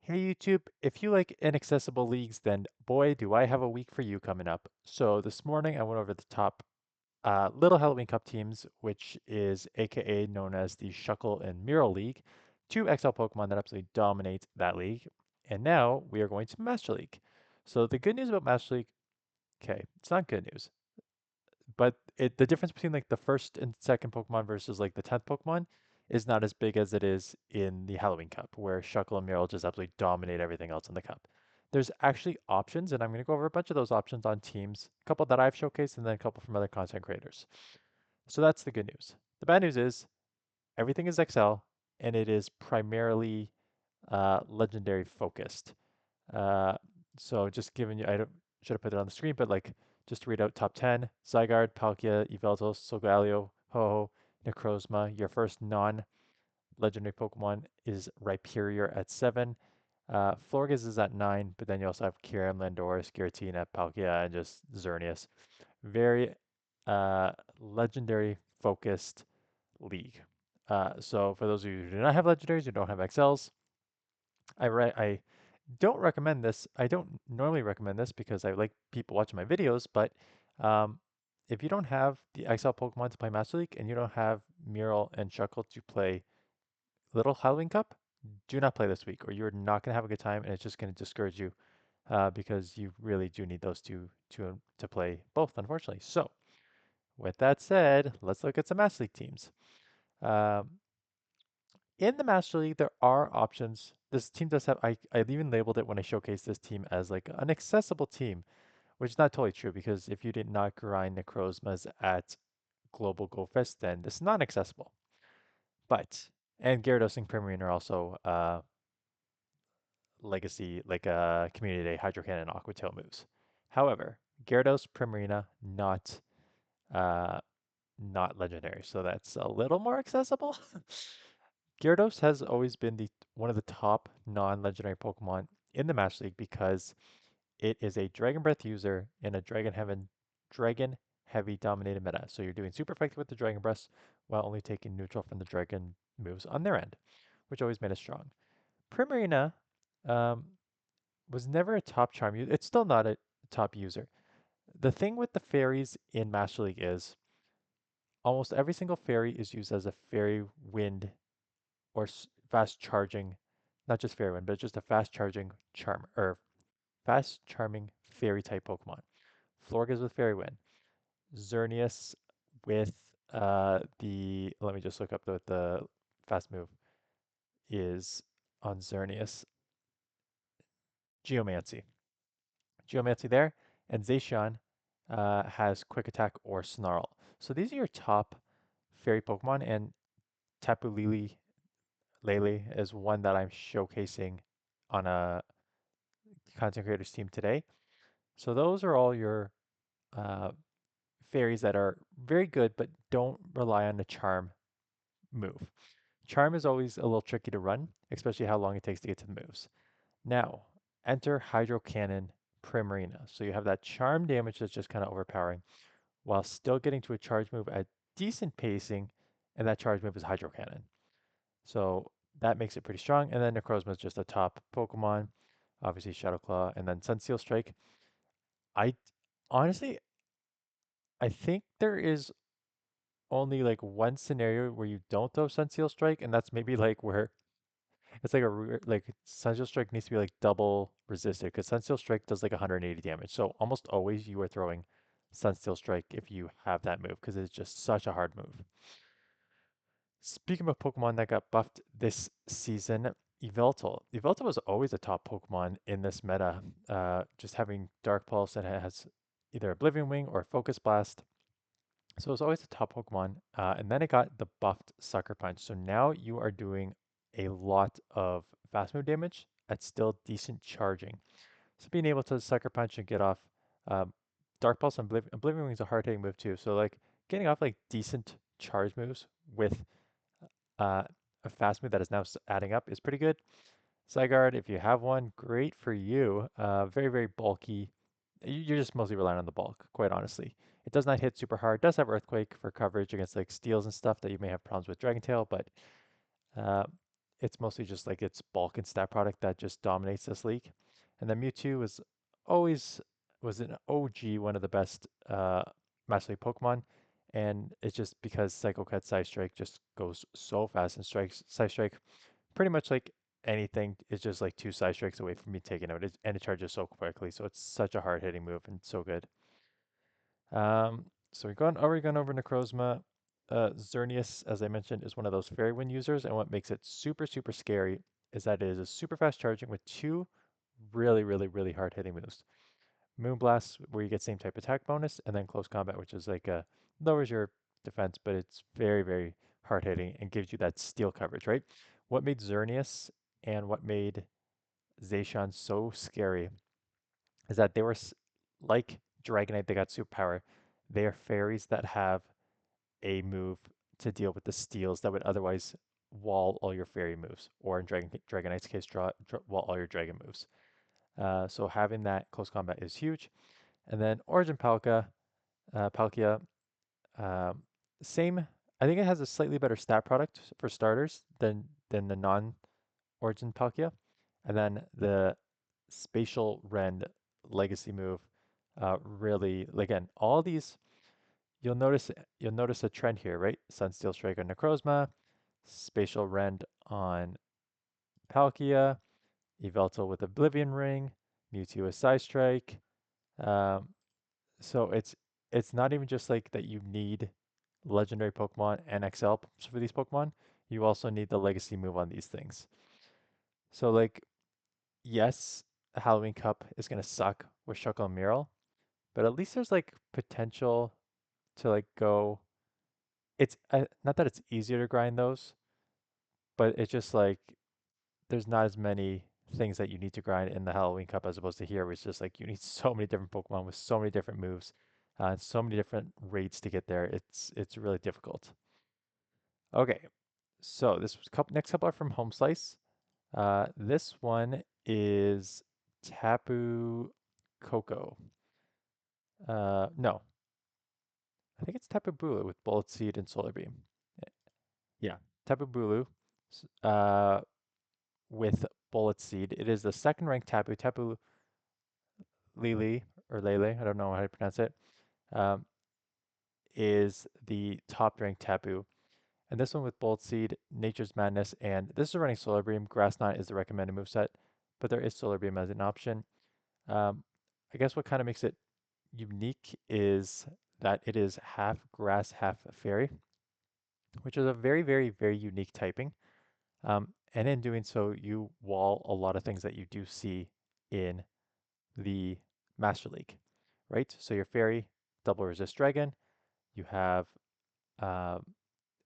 Hey YouTube, if you like inaccessible leagues, then boy, do I have a week for you coming up. So this morning I went over the top Little Halloween Cup teams, which is aka known as the Shuckle and Mural League, two XL Pokemon that absolutely dominate that league. And now we are going to Master League. So the good news about Master League, okay, it's not good news, but the difference between like the first and second Pokemon versus like the 10th Pokemon is not as big as it is in the Halloween Cup, where Shuckle and Mural just absolutely dominate everything else in the cup. There's actually options, and I'm going to go over a bunch of those options on teams, a couple that I've showcased, and then a couple from other content creators. So that's the good news. The bad news is everything is XL, and it is primarily legendary focused. Uh, so just giving you, should have put it on the screen, but like just to read out top 10, Zygarde, Palkia, Yveltal, Solgaleo, Ho-Oh, Necrozma. Your first non-legendary Pokemon is Rhyperior at 7. Florges is at 9, but then you also have Kyurem, Landorus, Giratina, Palkia, and just Xerneas. Very legendary focused league. So for those of you who do not have legendaries, who don't have XLs, I don't recommend this. I don't normally recommend this because I like people watching my videos, but um, if you don't have the XL Pokemon to play Master League and you don't have Mural and Shuckle to play Little Halloween Cup, do not play this week or you're not going to have a good time and it's just going to discourage you because you really do need those two to play both, unfortunately. So, with that said, let's look at some Master League teams. Um, in the Master League, there are options. This team does have, I even labeled it when I showcased this team as like an accessible team, which is not totally true because if you did not grind Necrozmas at Global Go Fest, then this is not accessible. But, and Gyarados and Primarine are also legacy, like Community Day, Hydro Cannon, Aqua Tail moves. However, Gyarados, Primarina, uh, not legendary, so that's a little more accessible. Gyarados has always been the one of the top non-legendary Pokemon in the Match League because it is a Dragon Breath user in a Dragon heavy dominated meta. So you're doing super effective with the Dragon Breath while only taking neutral from the Dragon moves on their end, which always made it strong. Primarina um, was never a top charm user. It's still not a top user. The thing with the fairies in Master League is almost every single fairy is used as a fairy wind or fast charging, not just fairy wind, but just a fast charging charm or fast charming fairy type Pokemon. Florges with fairy wind. Xerneas with let me just look up the fast move is on Xerneas. Geomancy. Geomancy there. And Zacian has quick attack or snarl. So these are your top fairy Pokemon, and Tapu Lele is one that I'm showcasing on a content creators team today. So those are all your uh, fairies that are very good, but don't rely on the charm move. Charm is always a little tricky to run, especially how long it takes to get to the moves. Now, enter Hydro Cannon Primarina. So you have that charm damage that's just kind of overpowering while still getting to a charge move at decent pacing, and that charge move is Hydro Cannon. So that makes it pretty strong. And then Necrozma is just a top Pokemon, obviously Shadow Claw, and then Sunsteel Strike. I honestly, I think there is only like one scenario where you don't throw Sunsteel Strike, and that's maybe like where it's like like Sunsteel Strike needs to be like double resisted because Sunsteel Strike does like 180 damage. So almost always you are throwing Sunsteel Strike if you have that move because it's just such a hard move. Speaking of Pokemon that got buffed this season, Yveltal. Yveltal was always a top Pokemon in this meta, just having Dark Pulse and it has either Oblivion Wing or Focus Blast. So it was always a top Pokemon, and then it got the buffed Sucker Punch. So now you are doing a lot of fast move damage at still decent charging. So being able to Sucker Punch and get off um, Dark Pulse and Oblivion Wing is a hard hitting move too. So like getting off like decent charge moves with uh, a fast move that is now adding up is pretty good. Zygarde, if you have one, great for you. Very, very bulky. You're just mostly relying on the bulk, quite honestly. It does not hit super hard. It does have Earthquake for coverage against like steals and stuff that you may have problems with Dragon Tail, but uh, it's mostly just like its bulk and stat product that just dominates this league. And then Mewtwo was always was an OG, one of the best Master League Pokemon. And it's just because Psycho Cut Side Strike just goes so fast and strikes Side Strike pretty much like anything is just like two side strikes away from me taking out it, and it charges so quickly. So it's such a hard hitting move and so good. So we've already gone over Necrozma. Xerneas, as I mentioned, is one of those Fairy Wind users, and what makes it super scary is that it is a super fast charging with two really hard hitting moves. Moonblast, where you get same type attack bonus, and then Close Combat, which is like lowers your defense, but it's very hard hitting and gives you that steel coverage, right? What made Xerneas and what made Zacian so scary is that they were like Dragonite, they got superpower. They are fairies that have a move to deal with the steals that would otherwise wall all your fairy moves, or in Dragonite's case, wall all your dragon moves. So having that close combat is huge. And then Origin Palkia, um, same. I think it has a slightly better stat product for starters than the non-Origin Palkia. And then the Spatial Rend legacy move really, again, all these you'll notice a trend here, right? Sunsteel Strike on Necrozma, Spatial Rend on Palkia, Yveltal with Oblivion Ring, Mewtwo with Side Strike. Um, so it's not even just like that you need legendary Pokemon and XL for these Pokemon. You also need the legacy move on these things. So like yes, the Halloween Cup is gonna suck with Shuckle and Mural, but at least there's like potential to like go. It's not that it's easier to grind those, but it's just like there's not as many things that you need to grind in the Halloween Cup as opposed to here, where it's just like you need so many different Pokemon with so many different moves, and so many different rates to get there. It's really difficult. Okay, so next couple are from Home Slice. This one is Tapu Koko. No, I think it's Tapu Bulu with Bullet Seed and Solar Beam. Yeah, Tapu Bulu uh, with Bullet Seed. It is the second ranked Tapu. Tapu Lele or Lele, I don't know how to pronounce it, um, is the top ranked Tapu. And this one with Bolt Seed, Nature's Madness, and this is running Solar Beam. Grass Knot is the recommended moveset, but there is Solar Beam as an option. Um, I guess what kind of makes it unique is that it is half grass, half fairy, which is a very unique typing. And in doing so, you wall a lot of things that you do see in the Master League, right? So your fairy, double resist dragon. You have um,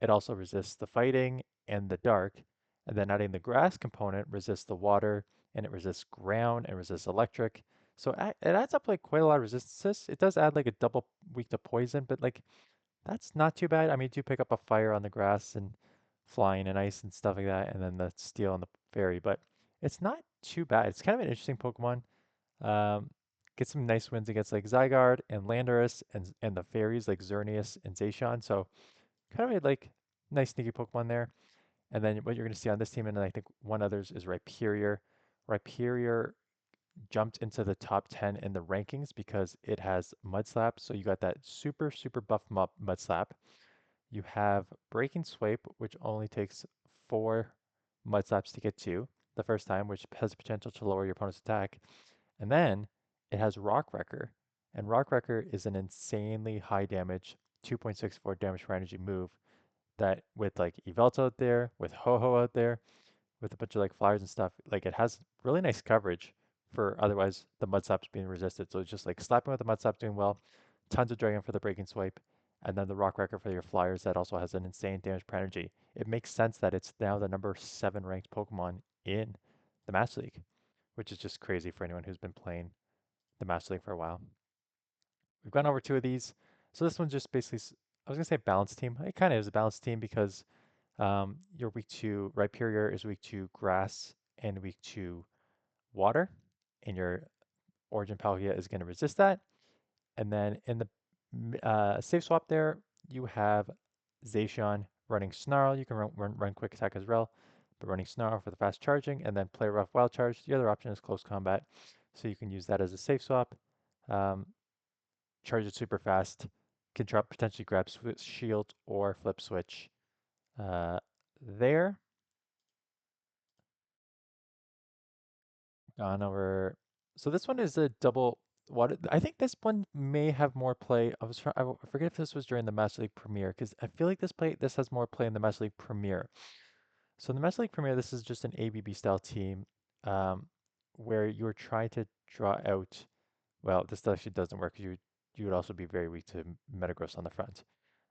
it also resists the fighting and the dark, and then adding the grass component resists the water and it resists ground and resists electric. So it adds up like quite a lot of resistances. It does add like a double weak to poison, but like that's not too bad. I mean, you do pick up a fire on the grass and flying and ice and stuff like that, and then the steel and the fairy, but it's not too bad. It's kind of an interesting Pokemon. Um, get some nice wins against like Zygarde and Landorus and the fairies like Xerneas and Zacian. So kind of a like nice sneaky Pokemon there. And then what you're going to see on this team, and I think one others is Rhyperior. Rhyperior jumped into the top 10 in the rankings because it has Mud Slap. So you got that super buff Mud Slap. You have Breaking Swipe, which only takes 4 Mud Slaps to get to the first time, which has the potential to lower your opponent's attack. And then it has Rock Wrecker. And Rock Wrecker is an insanely high damage, 2.64 damage per energy move that with like Yveltal out there, with Ho-Oh out there, with a bunch of like flyers and stuff, like it has really nice coverage for otherwise the mud slaps being resisted. So it's just like slapping with the mud slap doing well, tons of dragon for the breaking swipe, and then the rock wrecker for your flyers that also has an insane damage per energy. It makes sense that it's now the number 7 ranked Pokemon in the Master League, which is just crazy for anyone who's been playing the Master League for a while. We've gone over 2 of these. So this one's just basically, I was gonna say balanced team. It kind of is a balanced team because you're weak to Rhyperior is weak to grass and weak to water, and your Origin Palkia is going to resist that. And then in the safe swap there, you have Zacian running Snarl. You can run Quick Attack as well, but running Snarl for the fast charging, and then play rough wild charge. The other option is close combat, so you can use that as a safe swap. Um, Charge it super fast, can drop potentially grab shield or flip switch there. Gone over. So this one is a double water. I think this one may have more play. I forget if this was during the Master League Premiere because I feel like this has more play in the Master League Premiere. So in the Master League Premiere, this is just an ABB style team um, where you're trying to draw out. Well, this actually doesn't work. You would also be very weak to Metagross on the front.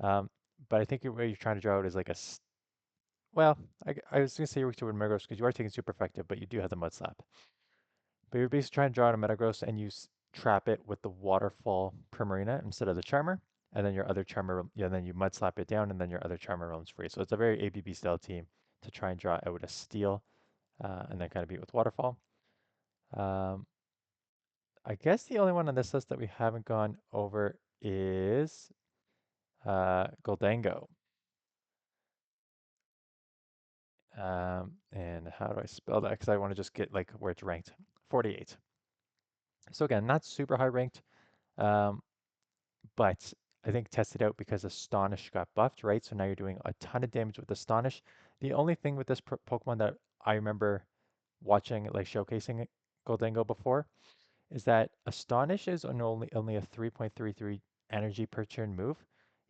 Um, but I think what you're trying to draw out is like well, I was gonna say you're weak to Metagross because you are taking super effective, but you do have the Mud Slap. But you're basically trying to draw out a Metagross and you trap it with the Waterfall Primarina instead of the Charmer. And then your other Charmer, yeah, then you Mud Slap it down, and then your other Charmer roams free. So it's a very ABB style team to try and draw out a Steel, and then kind of beat with Waterfall. Um, I guess the only one on this list that we haven't gone over is Gholdengo. And how do I spell that? Because I want to just get like where it's ranked. 48. So again, not super high ranked. Um, but I think tested out because Astonish got buffed, right? So now you're doing a ton of damage with Astonish. The only thing with this Pokemon that I remember watching, like showcasing Gholdengo before, is that Astonish is only a 3.33 energy per turn move.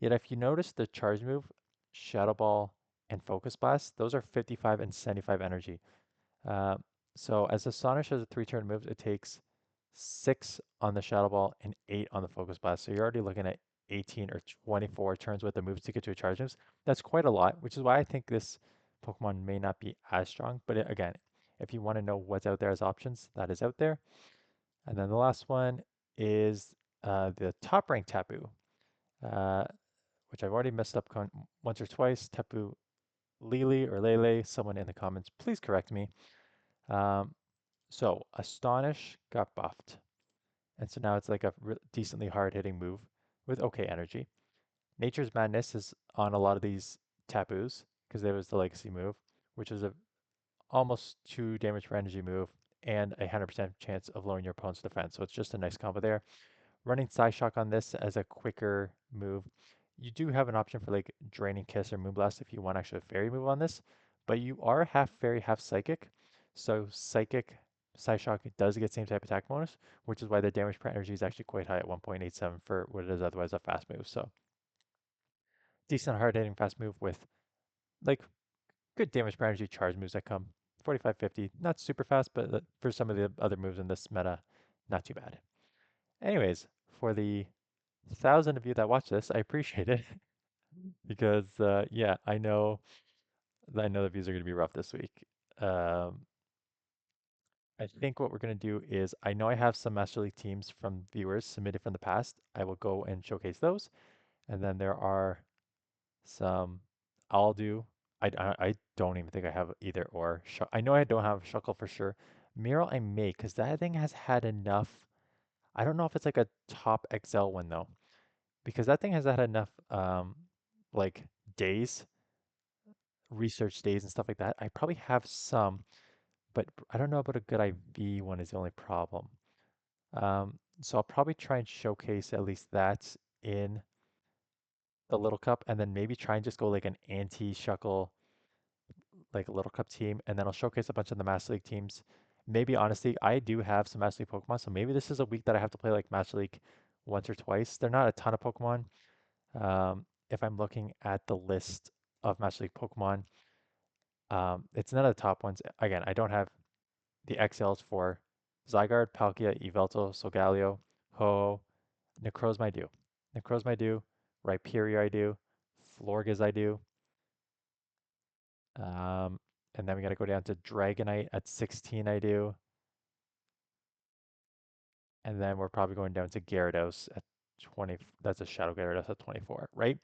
Yet if you notice the charge move, Shadow Ball and Focus Blast, those are 55 and 75 energy. Uh, so as Astonish has a 3-turn move, it takes 6 on the Shadow Ball and 8 on the Focus Blast. So you're already looking at 18 or 24 turns with the moves to get to a charge moves. That's quite a lot, which is why I think this Pokemon may not be as strong. But again, if you want to know what's out there as options, that is out there. And then the last one is the top ranked Tapu, uh, which I've already messed up once or twice. Tapu Lele, someone in the comments, please correct me. Um, so Astonish got buffed, and so now it's like a decently hard-hitting move with okay energy. Nature's Madness is on a lot of these Tapus because there was the legacy move, which is a almost 2 damage per energy move and a 100% chance of lowering your opponent's defense. So it's just a nice combo there. Running Psyshock on this as a quicker move. You do have an option for like Draining Kiss or Moonblast if you want actually a fairy move on this, but you are half fairy, half psychic. So psychic Psyshock does get same type attack bonus, which is why the damage per energy is actually quite high at 1.87 for what it is otherwise a fast move. So decent hard hitting fast move with like good damage per energy charge moves that come 45, 50. Not super fast, but for some of the other moves in this meta, not too bad. Anyways, for the 1,000 of you that watch this, I appreciate it because yeah, I know the views are going to be rough this week. Um, I think what we're going to do is I know I have some Master League teams from viewers submitted from the past. I will go and showcase those, and then there are some I'll do. I don't even think I have either or. I know I don't have Shuckle for sure. Mural I may because that thing has had enough. I don't know if it's like a top XL one though, because that thing has had enough like days, research days and stuff like that. I probably have some, but I don't know about a good IV one is the only problem. So I'll probably try and showcase at least that in the Little Cup, and then maybe try and just go like an anti-Shuckle, like a Little Cup team, and then I'll showcase a bunch of the Master League teams. Maybe honestly, I do have some Master League Pokemon, so maybe this is a week that I have to play like Master League once or twice. They're not a ton of Pokemon. If I'm looking at the list of Master League Pokemon, it's none of the top ones. Again, I don't have the XLs for Zygarde, Palkia, Yveltal, Solgaleo, Ho, Necrozma I do. Necrozma I do. Rhyperior I do. Florges I do. Um, and then we got to go down to Dragonite at 16 I do. And then we're probably going down to Gyarados at 20. That's a Shadow Gyarados at 24, right?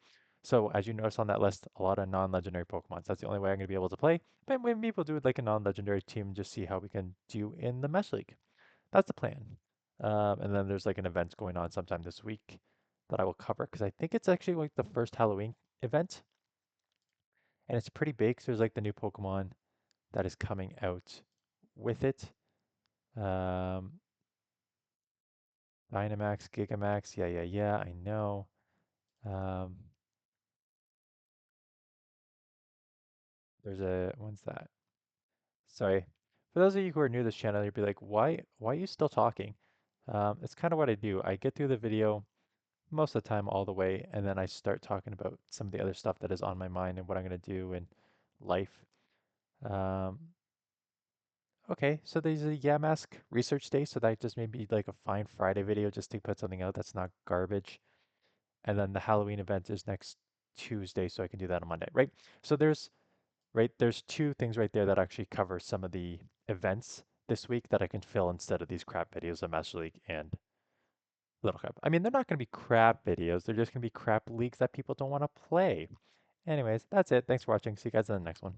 So as you notice on that list, a lot of non-legendary Pokemon. So that's the only way I'm going to be able to play. But maybe we'll do like a non-legendary team and just see how we can do in the Mesh League. That's the plan. And then there's like an event going on sometime this week that I will cover because I think it's actually like the first Halloween event. And it's pretty big. So there's like the new Pokemon. that is coming out with it. Um, Dynamax, Gigamax, yeah, I know. Um, when's that? Sorry. For those of you who are new to this channel, you'd be like, why are you still talking? It's kind of what I do. I get through the video most of the time all the way, and then I start talking about some of the other stuff that is on my mind and what I'm going to do in life. Um, okay, so there's a Yamask research day, so that just made me like a fine Friday video just to put something out that's not garbage. And then the Halloween event is next Tuesday, so I can do that on Monday, right? So there's two things right there that actually cover some of the events this week that I can fill instead of these crap videos of Master League and Little Crap. I mean, they're not going to be crap videos. They're just going to be crap leagues that people don't want to play. Anyways, that's it. Thanks for watching. See you guys in the next one.